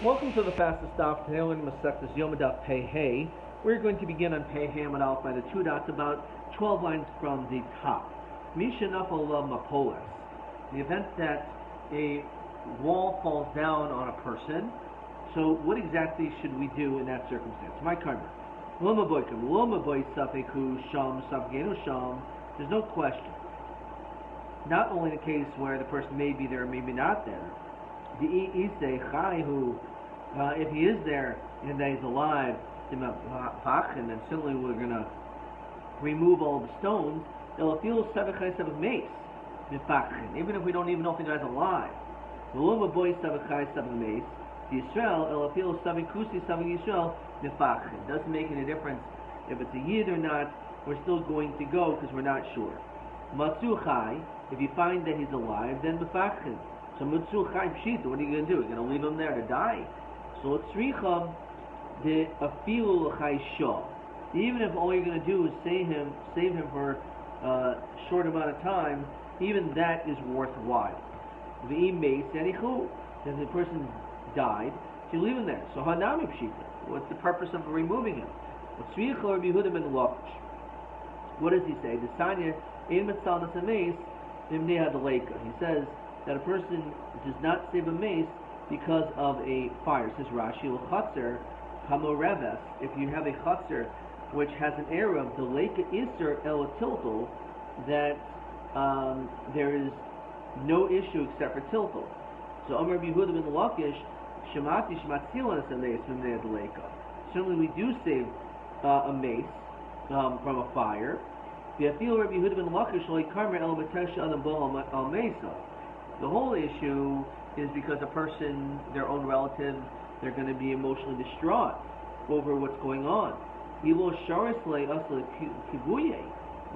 Welcome to the fastest stop. Today we're in Masechtas Yoma Daf Pei Hey. We're going to begin on Pei Hey Amud Aleph by the two dots about 12 lines from the top. Misha Nafal Mapoles. The event that a wall falls down on a person. So what exactly should we do in that circumstance? My karma. Loma boikum. Loma boy safeku sham safgenu sham. There's no question. Not only the case where the person may be there or maybe not there. If he is there and that he's alive, then certainly we're going to remove all the stones. Even if we don't even know if the guy's alive. It doesn't make any difference if it's a yid or not. We're still going to go because we're not sure. If you find that he's alive, then b'fachin. So Mutsu Chaim Pshita, what are you going to do? You're going to leave him there to die? So it's Tzricha the Afilu L'chai Shah. Even if all you're going to do is save him for a short amount of time, even that is worthwhile. V'im Meis Yanichu. If the person died, so you leave him there. So Hanami Pshita. What's the purpose of removing him? Tzricha or Yehuda ben Lakish. What does he say? The Sanya Ein Mitzal Nasameis Nimnei Hadaleka. He says that a person does not save a mace because of a fire. It says Rashi, l'chatzer hamoreves. If you have a chatzer which has an area of the lake iser el tiltal, that there is no issue except for tiltal. So Amar Yehuda ben Lakish, shemati shematzil as a mace from the lake. Certainly, we do save a mace from a fire. The whole issue is because a person, their own relative, they're going to be emotionally distraught over what's going on. If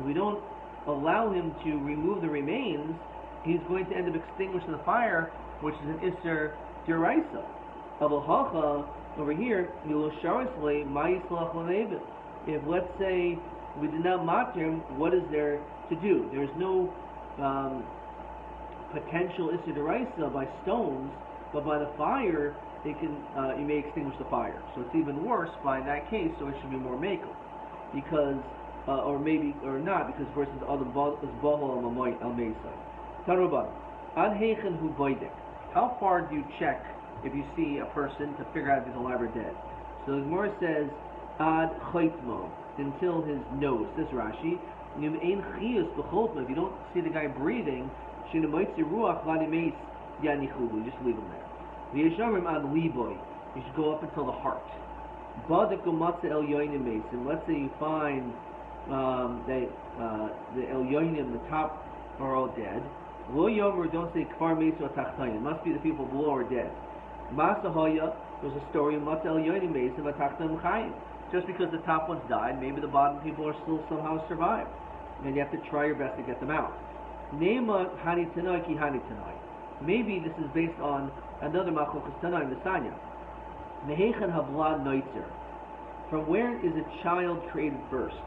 we don't allow him to remove the remains, he's going to end up extinguishing the fire, which is an Isser Deraisa. Over here, if let's say we did not matter him, what is there to do? There's no potential Isser Deraisa by stones, but by the fire, you may extinguish the fire. So it's even worse by that case, so it should be more makel. Because, or maybe, or not, because the person is Bohol al Mesa. Tarubah. Ad Heichen hu boidek. How far do you check if you see a person to figure out if he's alive or dead? So the Gemara says, Ad Chaytmo, until his nose. This Rashi. If you don't see the guy breathing, you just leave him there. You should go up until the heart. And let's say you find that the El Yonim, the top, are all dead. Don't say Kfar Mesa Tachtayin. It must be the people below are dead. There's a story of El Yonim Mesa Tachtayin Chayim. Just because the top ones died, maybe the bottom people are still somehow survived. And you have to try your best to get them out. Nema Hani Tanai Ki Hani Tanai. Maybe this is based on another Machokas Tanai in the Sanya. Nehechan Hablad Noitzer. From where is a child created first?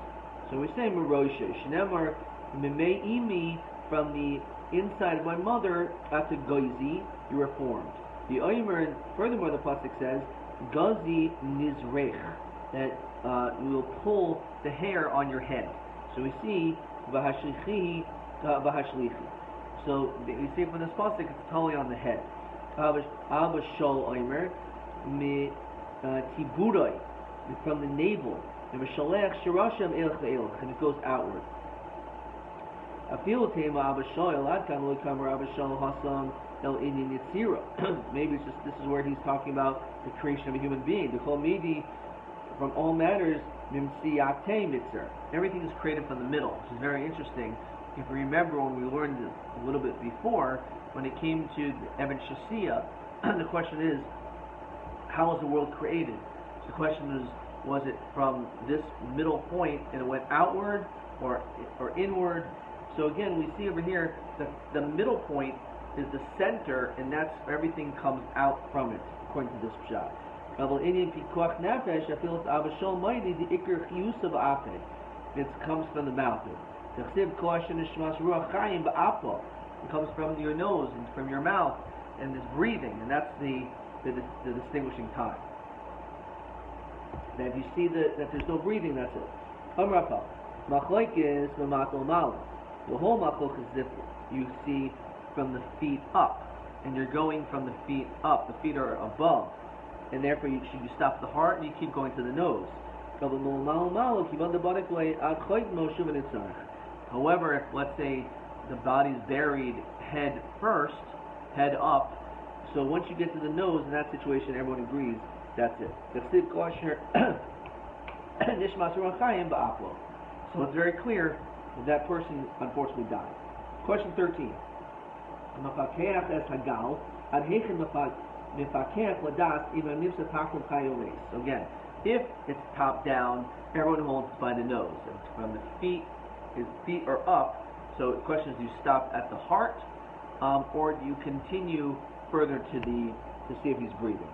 So we say Merosha. Shnemar Mimei Imi, from the inside of my mother, after Goizi, you were formed. The Oymer, furthermore, the Pasuk says, Gazi Nizrech, that you will pull the hair on your head. So we see Vahashlichi. So we see from this pasuk it's totally on the head. Abba Shol Omer mi Tiburoi, from the navel, and Mishalech Shirasham Elch Elch, and it goes outward. Afil Tema Abba Shol Adkan Loikamer Abba Shol Hasam El Inyan Yitzira. Maybe it's just this is where he's talking about the creation of a human being. The Kol Midi, from all matters, Mimsiyate Mitzer. Everything is created from the middle, which is very interesting. If you remember when we learned this a little bit before, when it came to Eben Shasiya, the question is, how was the world created? So the question is, was it from this middle point and it went outward or inward? So again, we see over here that the middle point is the center, and that's everything comes out from it, according to this pshat. It comes from the mouth. It comes from your nose and from your mouth, and this breathing, and that's the the distinguishing time. That if you see that there's no breathing, that's it. Amrapa, machlok is mematel malam. The whole machlok is if you see from the feet up, and you're going from the feet up. The feet are above, and therefore you stop the heart and you keep going to the nose. However, if let's say the body's buried head first, head up, so once you get to the nose in that situation, everyone agrees that's it. So it's very clear that person unfortunately died. Question 13. So again, if it's top down, everyone holds by the nose. And from the feet, his feet are up. So the question is, do you stop at the heart, or do you continue further to see if he's breathing?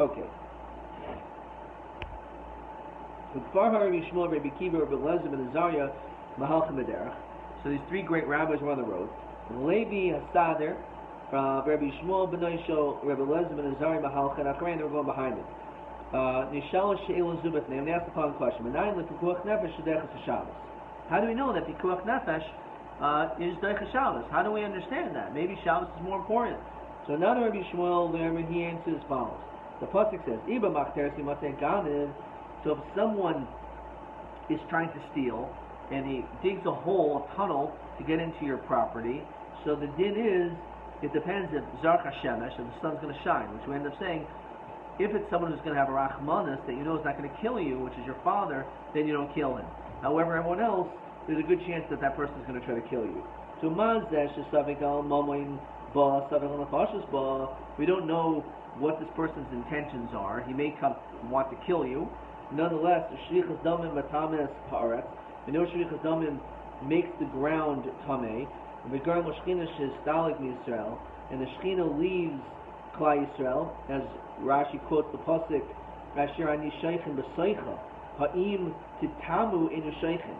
Okay. So these three great rabbis were on the road. Levi Hasader, Rabbi Shmuel Benoisho, Rabbi Elazar ben Azariah Mahalcha, and Achrein, they were going behind him. Nishal She'el Zubat name, they asked the following question: how do we know that Pikuach Nefesh is Deicha Shabbos? How do we understand that? Maybe Shabbos is more important. So now the Rabbi Shmuel, he answers as follows. The pasuk says, "Iba Machtersi Matei Ganiv." So if someone is trying to steal and he digs a hole, a tunnel to get into your property, so the din is, it depends if Zarch HaShemesh, if the sun's going to shine, which we end up saying, if it's someone who's going to have a Rachmanis that you know is not going to kill you, which is your father, then you don't kill him. However, everyone else, there's a good chance that that person is going to try to kill you. So we don't know what this person's intentions are. He may want to kill you. Nonetheless, Shlichus Damim Batames Haaretz. We know Shlichus Damim makes the ground tameh. And the Shechina leaves Klal Yisrael, as Rashi quotes the pasuk, "Asher ani sheichin b'seicha, ha'im titamu inu sheichin."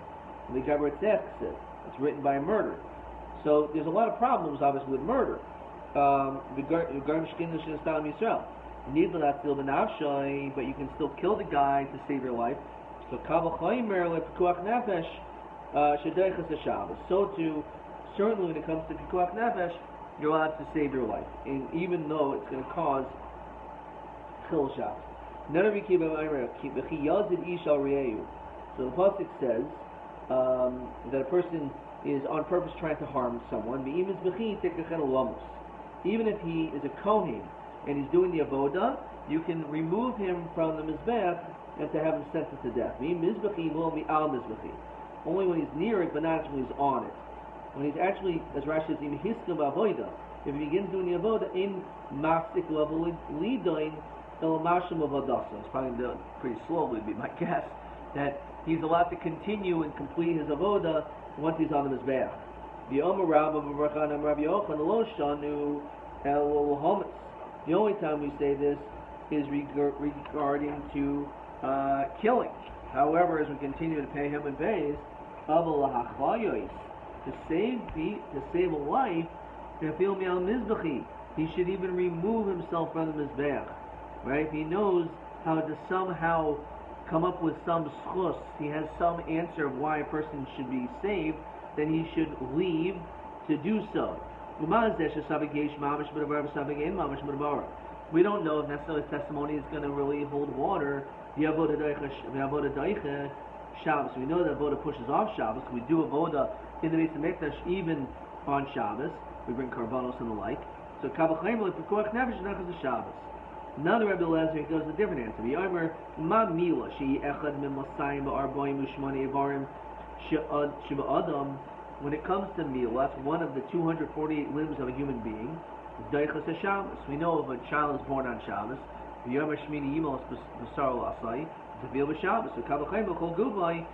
The Gaber says it's written by a murder. So there's a lot of problems, obviously, with murder. But you can still kill the guy to save your life. So too, certainly when it comes to Pikuach Nefesh, you're allowed to save your life, and even though it's going to cause Chil Shabbos. So the pasuk says that a person is on purpose trying to harm someone. Even if he is a kohen and he's doing the avoda, you can remove him from the mizbech and to have him sentenced to death. Only when he's near it, but not when he's on it. When he's actually, as Rashi says, if he begins doing the avoda in mafsik level lidoin elamashim avadasa, it's probably done pretty slowly, would be my guess, that he's allowed to continue and complete his avoda once he's on the mizbeach. The only time we say this is regarding to killing. However, as we continue to pay him in base, to save a life, he should even remove himself from the mizbeach. Right? If he knows how to somehow come up with some schus, he has some answer of why a person should be saved, then he should leave to do so. We don't know if necessarily his testimony is going to really hold water. Shabbos. We know that avoda pushes off Shabbos. We do avoda in the Beis Hamikdash even on Shabbos. We bring karbanos and the like. So Kavachayim like Pekuach Nefesh not because of Shabbos. Another Rabbi Elazar gives a different answer. Yomer ma mila she echad min masayim ba'arboim u'shmani avarim sheba adam. When it comes to mila, that's one of the 248 limbs of a human being. Deichas Shabbos. We know if a child is born on Shabbos, Yomer Shmini Yimos B'Sar L'Asai, Tavil B'Shabbos. So Kavachayim B'Chol Guvay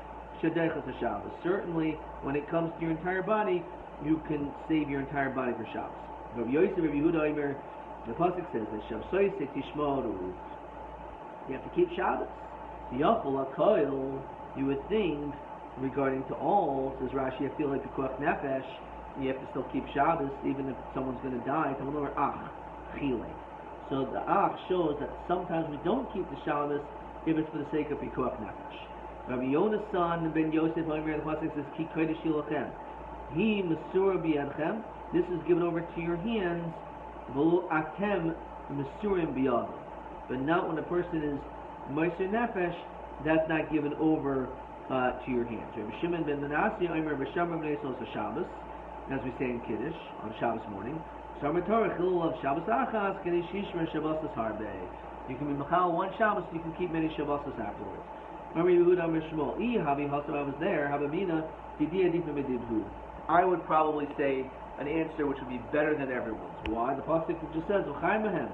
Shedeichas Shabbos. Certainly, when it comes to your entire body, you can save your entire body for Shabbos. Rabbi Yosef, Rabbi Yehuda Omer, the pasuk says that Shabsoisik Tishmoru. You have to keep Shabbos. Yachol HaKoil, you would think, regarding to all, says Rashi, I feel like Pekuach Nefesh, you have to still keep Shabbos, even if someone's going to die. So the Ach shows that sometimes we don't keep the Shabbos if it's for the sake of Pikuach Nefesh. Rabbi Yona's son Ben Yosef, the Pasuk says, Ki Kodesh Yilachem. He Mesura B'yadchem. This is given over to your hands. V'lo Atem Mesurim B'yadchem. But not when a person is Meiser Nefesh, that's not given over to your hands. Rabbi Shimon ben Menashe, Omer B'Shamar B'nei Sos Shabbos, as we say in Kiddush on Shabbos morning. Shamar Torah Chilul of Shabbos Achas Kiddush Shishmer Shabbos Harbe. You can be Machal one Shabbos, you can keep many Shabbos afterwards. Remember Yehuda Mishmol. Havi Hasav, I was there. Habamina Didia Dipim Edibhu. I would probably say an answer which would be better than everyone's. Why? The pasuk just says V'chai Behem.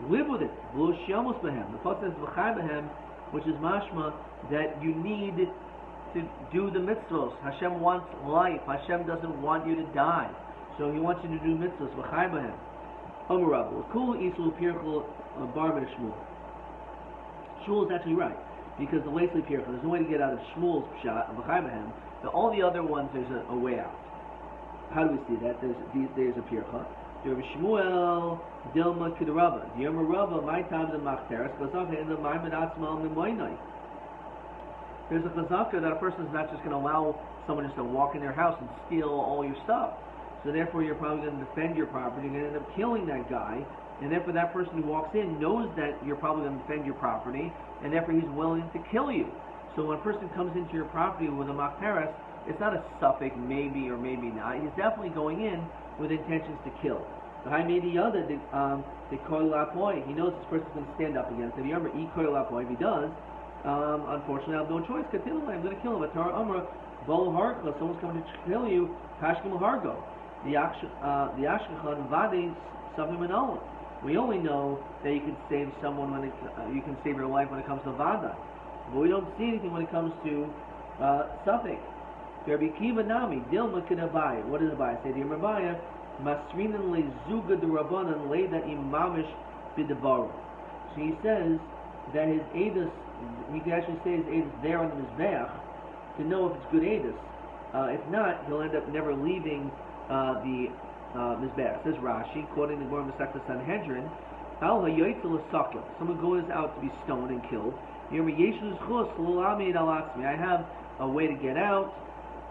Live with it. V'lo Shiamos Behem. The pasuk says V'chai Behem, which is mashma that you need to do the mitzvos. Hashem wants life. Hashem doesn't want you to die. So He wants you to do mitzvos. V'chai Behem. Amarabu. Kul Isul Pirchul Bar Ben Shmuel. Shmuel is actually right. Because the Leslie Pirchul, there's no way to get out of Shmuel's Pshat of V'chai Behem. But all the other ones, there's a way out. How do we see that? There's a Pirchul. Rabbi Shmuel Dilma Kidarabba. Yoma Rabba, my time the Machteres, Chazaka in the Maimon Atzma Mimoinai. There's a Chazaka that a person is not just going to allow someone just to walk in their house and steal all your stuff. So therefore you're probably going to defend your property, you're going to end up killing that guy, and therefore that person who walks in knows that you're probably going to defend your property, and therefore he's willing to kill you. So when a person comes into your property with a Machteres, it's not a suffix, maybe or maybe not. He's definitely going in with intentions to kill. The high made the other, the koil lapoy. He knows this person's going to stand up against him. If you remember, koil lapoy, if he does, unfortunately, I have no choice. I'm going to kill him. Atara Amra, Bolo Harkla, someone's coming to kill you, Tashkim Hargo. The Ashkechan Vade Savim Manola. We only know that you can save someone when you can save your life when it comes to Vada. But we don't see anything when it comes to suffix. Rabbi Kiva Nami, Dilma Kinabai. What does the Bible say? The Rabbi, Masrinan le Zuga de Rabbanan Leda Imamish Bidabaru. So he says that his Edus, he can actually say his Edus there on the Mizbeach to know if it's good Edus. If not, he'll end up never leaving the Mizbeach. Says Rashi, quoting the Gemara Masechta Sanhedrin, Al HaYoitzel Asakla. Someone goes out to be stoned and killed. I have a way to get out.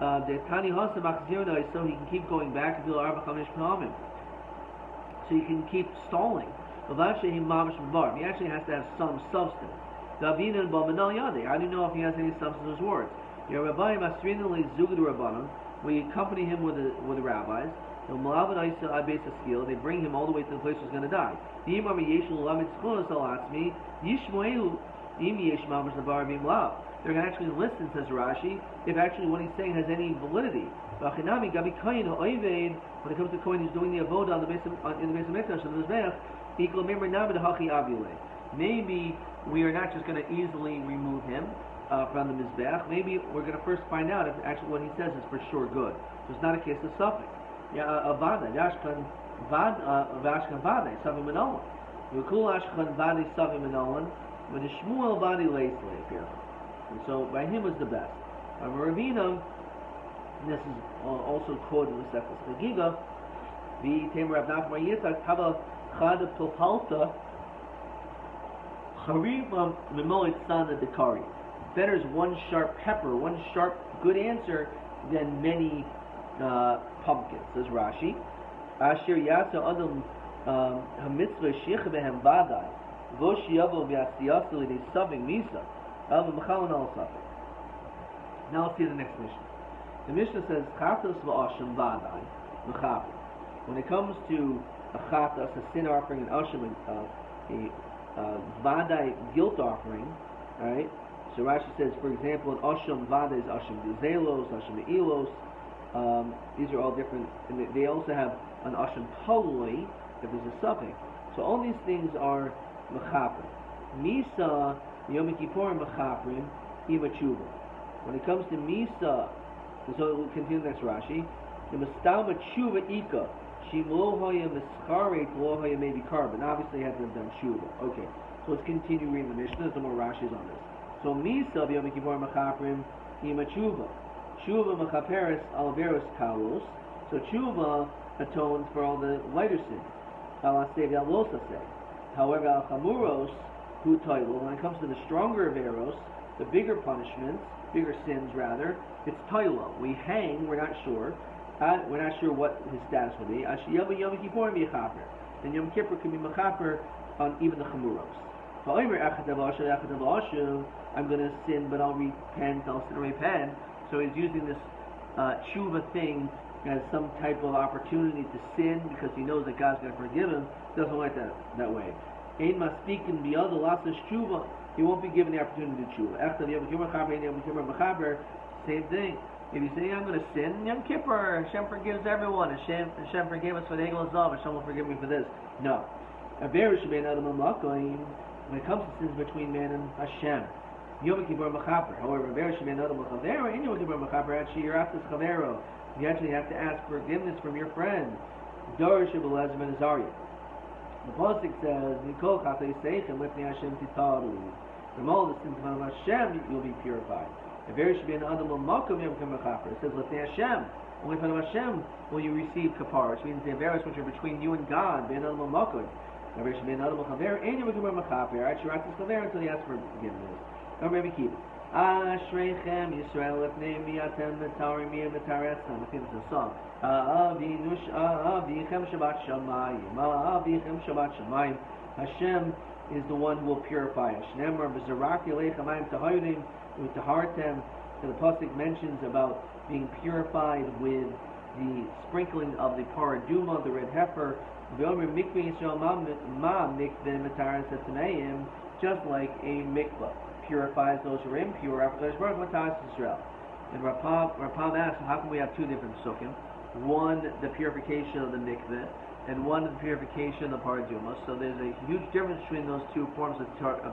So he can keep going back until Arba Chamish Pa'amim. So you can keep stalling. He actually has to have some substance. I don't know if he has any substance in his words. We accompany him with the rabbis. They bring him all the way to the place where he's going to die. They're going to actually listen, says Rashi, if actually what he's saying has any validity. When it comes to Kohen who's doing the avodah in the Beis HaMikdash, on the Mizbeach, maybe we are not just going to easily remove him from the Mizbeach. Maybe we're going to first find out if actually what he says is for sure good. So it's not a case of suffix. Avada, Yashkan Vade, Savim Manolan. V'kul Ashkan Vade, Savim Manolan, with the Shmuel Vade Leisle here. And so by him was the best. Ravina, this is also quoted in the Sefer Chagiga, the Tamer Rav Nachman Yitzhak Hava Chada Pilpalta Chariva Mimolit Sana Dekari. Better is one sharp pepper, one sharp good answer than many pumpkins, says Rashi. Asher Yasa Adam Hamitzvah Shich Behem Vadai Voshiyavo Vyasiyasa Lidi Saving Misa. Now let's see the next Mishnah. The Mishnah says, Chatas v'asham vadai v'chaper. When it comes to a chatas, a sin offering, an asham, a vadai guilt offering, right? So Rashi says, for example, an asham vadai is asham dizelos, asham eilos. These are all different. And they also have an asham paloi, if there's a suffix. So all these things are mechaper. Misa Yomi Kippurim B'chaprim Ima Tshuva. When it comes to Misa, so we'll continue next Rashi. The Mistama Tshuva Ika Shimlo Hoya Mischaret Lo Hoya maybe carbon. Obviously, he had to have done Tshuva. Okay, so let's continue reading the Mishnah. There's some more Rashis on this. So Misa Yomi Kippurim B'chaprim Ima Tshuva. Tshuva Mechaperes Alveros Kalos. So Tshuva atones for all the lighter sins. Alasev Yalosa say. However, al chamuros hu toilo. When it comes to the stronger averos, the bigger punishments, bigger sins rather, it's toilo. We hang. We're not sure. We're not sure what his status will be. Ashiyava Yom Kippur mechaper. Then Yom Kippur can be mechaper on even the chamuros. I'm going to sin, but I'll repent. I'll sin and repent. So he's using this tshuva thing as some type of opportunity to sin because he knows that God's going to forgive him. Doesn't like that way. Ein maspikin biyad lasas tshuva. He won't be given the opportunity to tshuva. Same thing. If you say I'm going to sin, Yom Kippur, Hashem forgives everyone. Hashem forgave us for the Egel Zav. Hashem will forgive me for this. No. When it comes to sins between man and Hashem, Yom Kippur Mechaper. However, you actually have to ask forgiveness from your friend. The Pasuk says, from all the sins of Hashem, you'll be purified. It says, Hashem. Only from Hashem will you receive kapara, which means the averos which are between you and God. Until you ask for forgiveness. Rabbi keep. Ashreichem Yisrael lefnei miyatem metarim miyam metaresam. I think it's a song. Avichem Shabbat Shamayim. Avichem Shabbat Shamayim. Hashem is the one who will purify us. Shnemar b'zarak yeleichem ayim tahayudim utahartem. So the pasuk mentions about being purified with the sprinkling of the paraduma, the red heifer. Just like a mikvah purifies those who are impure after Israel. And Rapam asks, how can we have two different sukkim? One, the purification of the mikveh, and one, the purification of the paraduma. So there's a huge difference between those two forms of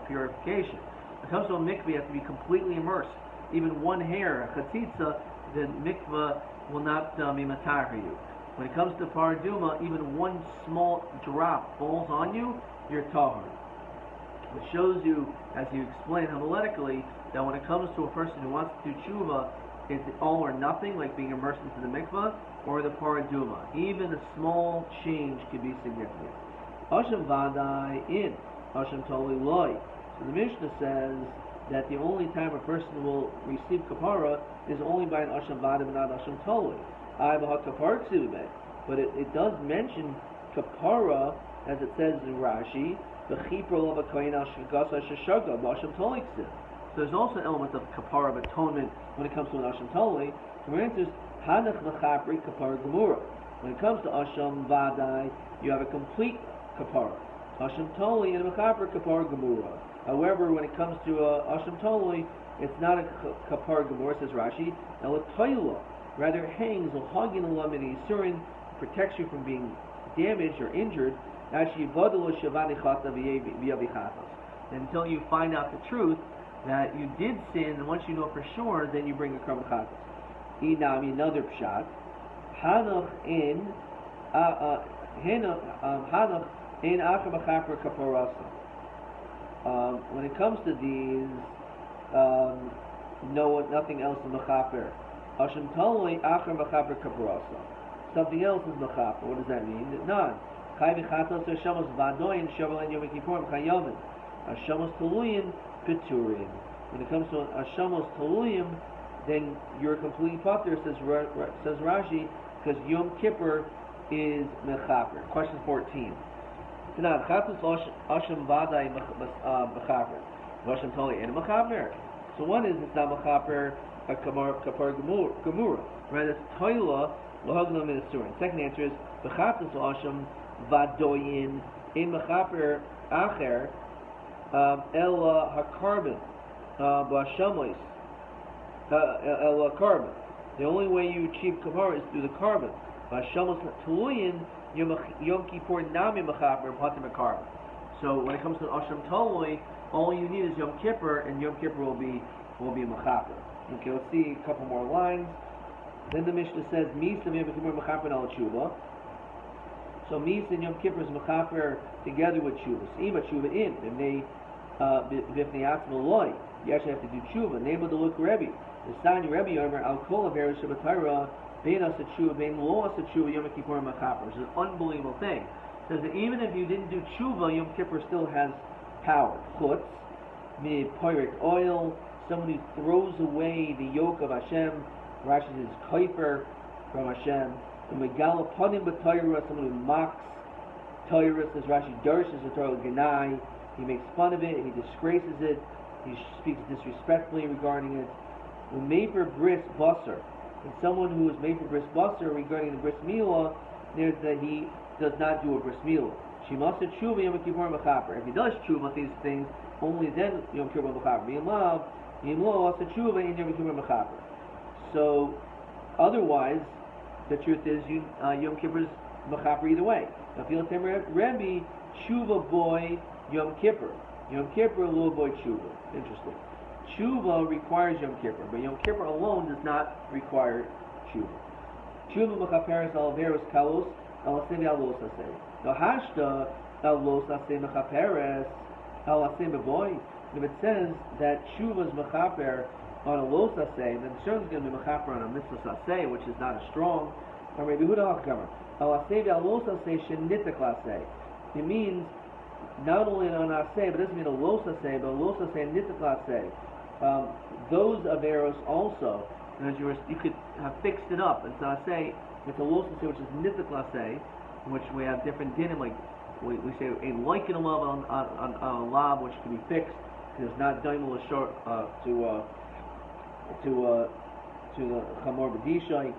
purification. When it comes to a mikveh, you have to be completely immersed. Even one hair, a chatzitza, the mikveh will not be matar for you. When it comes to paraduma, even one small drop falls on you, you're tahor. It shows you, as you explain homiletically, that when it comes to a person who wants to do tshuva, it's all or nothing, like being immersed into the mikvah, or the paraduma. Even a small change can be significant. Hashem vadai in, Hashem totally loy. So the Mishnah says that the only time a person will receive kapara is only by an Hashem vadai and not Hashem totally. But it does mention kapara, as it says in Rashi, so there's also an element of kapara, of atonement, when it comes to an Hashem totally. For instance, hanach mechapri kapara gemura. When it comes to Hashem vadai, you have a complete kapara. Hashem totally and mechapri kapara gemura. However, when it comes to Hashem totally, it's not a kapara gemura, says Rashi. Now, a toila rather hangs a hagin alamini surin, protects you from being damaged or injured. Until you find out the truth that you did sin, and once you know for sure, then you bring a kram chatas. Inami, another pshat. Hanach in hanach in achar b'chaper kaparasa. When it comes to these, no, nothing else is mechaper. Hashem toloi achar b'chaper kaparasa. Something else is mechaper. What does that mean? None. When it comes to Hashamos Taluyim, then you're completely pater, says Rashi, because Yom Kippur is Mechaper. Question 14. So one is it's not Mechaper, a Kapar Gemura. Right? It's Toila, Lahagna Ministurin. Second answer is Bechatas Hashem Vadoyin in Mechaper Acher El HaKarbon B'Hashamois El HaKarbon. The only way you achieve Kapara is through the carbon. B'Hashamos Tuluyin Yom Kippur Nami Mechaper Patim HaKarbon. So when it comes to Hashem Toloi, all you need is Yom Kippur, and Yom Kippur will be Mechaper. Okay, let's see a couple more lines. Then the Mishnah says, Mis and Yom Kippur Mechaper al Tshuva. So Mis and Yom Kippur is Mechaper together with Tshuva. So Ima Tshuva in. And they, Bifnei Atzma Loi. You actually have to do Tshuva. Name of the Luk Rebbe. The Sani Rebbe Yomer Al Kol Aver Shabbatayra Bein Asa Tshuva Bein Lo Asa Tshuva Yom Kippur Mechaper. Which is an unbelievable thing. says that even if you didn't do tshuva, Yom Kippur still has power. Chutz, mi pyric oil, someone who throws away the yoke of Hashem. Rashi says kaifer from Hashem. And megala panim b'Torah, someone who mocks Torah. Says Rashi darshes the Torah genai. He makes fun of it. He disgraces it. He speaks disrespectfully regarding it. Umefer bris basar, and someone who is made for bris basar regarding the bris milah, there's that he does not do a bris milah. Shemasa tshuva Yom Kippur mechaper. If he does tshuva these things, only then Yom Kippur mechaper. Yimlo also tshuva in Yom Kippur mechaper. So otherwise, the truth is Yom Kippur's mechaper either way. Now if you look at Rabbi, tshuva boy Yom Kippur. Yom Kippur little boy tshuva. Interesting. Tshuva requires Yom Kippur, but Yom Kippur alone does not require tshuva. Tshuva mechaperes al averos kalos al asim al los aseh. Now hashta al los aseh mechaperes al asim beboy. If it says that tshuva is mechaper on a los aseh, then the is going to be mechaper on a mitzvah aseh, which is not as strong. Or maybe huda hakamer al asim al los aseh shenitak laseh. It means not only an aseh, but it doesn't mean a los aseh, but a los aseh and nitak laseh. Those averos also, as you could have fixed it up. It's not say it's a los aseh, which is nitak laseh, which we have different dinim. Like we say a liken a love on a lab, which can be fixed. It's not daimel short to the chamor b'dishay.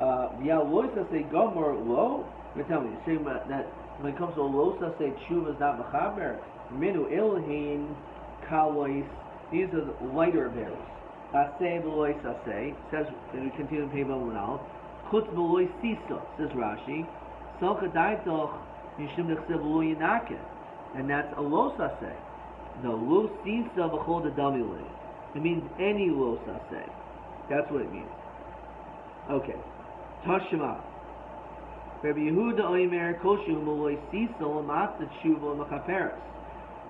V'yal los aseh gomer lo. You're telling me you're saying that. When it comes to los aseh, tshuva is not mechaber. Minu ilhin kalois. These are the lighter averos. Aseh v'lois aseh says. And we continue in Pei Vav now. Chutz v'lois sisa says Rashi. Salcha daitoch yishim nechsev v'lo yinake, and that's a los aseh. The los sisa v'chol dedamile. It means any los aseh. That's what it means. Okay. Tashema. Rabbi Yehuda Oimer Koshu Maloi Sisal Matza Tshuva Machaperes.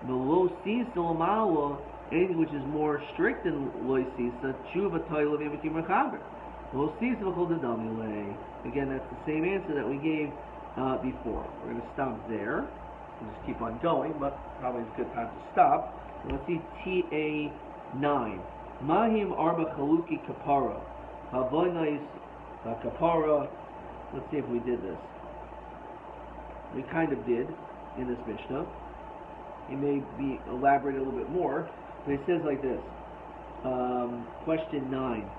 The Lo Sisal Malo, anything which is more strict than Loi Sisa, Tshuva Toilav Yamakim Machaber. Lo Sisal Chodadamile. Again, that's the same answer that we gave before. We're going to stop there. We'll just keep on going, but probably it's a good time to stop. Let's see TA9. Mahim Arba Chaluki Kapara. Havoinais Kapara. Let's see if we did this. We kind of did in this Mishnah. It may be elaborated a little bit more, but it says like this. Question 9.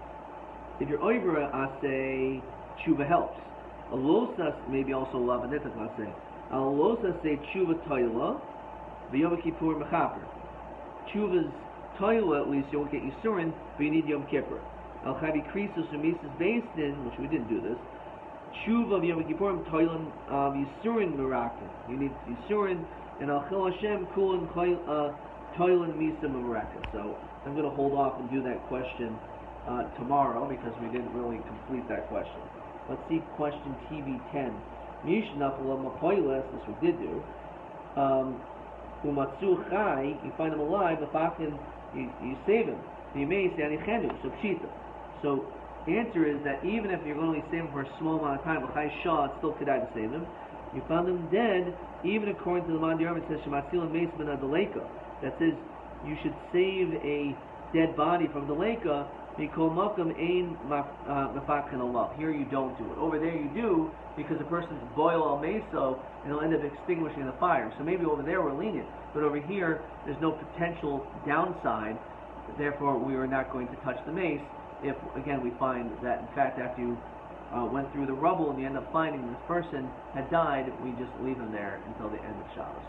If you're over aseh, tshuva helps. A losas maybe also lavanetak aseh. A losas say tshuva toila, v'yom kippur mechaper. Tshuva's toila, at least you won't get yisurin, but you need Yom Kippur. Al chavi krisus u'mises beistin, which we didn't do this. Tshuva v'yom kippurim toilan yisurin merakin. You need yisurin, and al chil Hashem kulan toilan misa merakin. So I'm going to hold off and do that question tomorrow because we didn't really complete that question. Let's see question TV10. Mishnafla mapoiles. This we did do. Umatzu chai. You find him alive. The fakin you save him. You may say anichenu. So pshita. So the answer is that even if you're going to save him for a small amount of time, l'chai shah, it's still kedai to save him. You found him dead, even according to the Mandir, it says shematzil meis ben adaleka. That says you should save a dead body from the leka. Mikol makam ein mafakhan Allah. Here you don't do it. Over there you do because the person's boil al meso and he'll end up extinguishing the fire. So maybe over there we're lenient, but over here there's no potential downside. Therefore, we are not going to touch the mace. If, again, we find that, in fact, after you went through the rubble and you end up finding this person had died, we just leave him there until the end of Shabbos.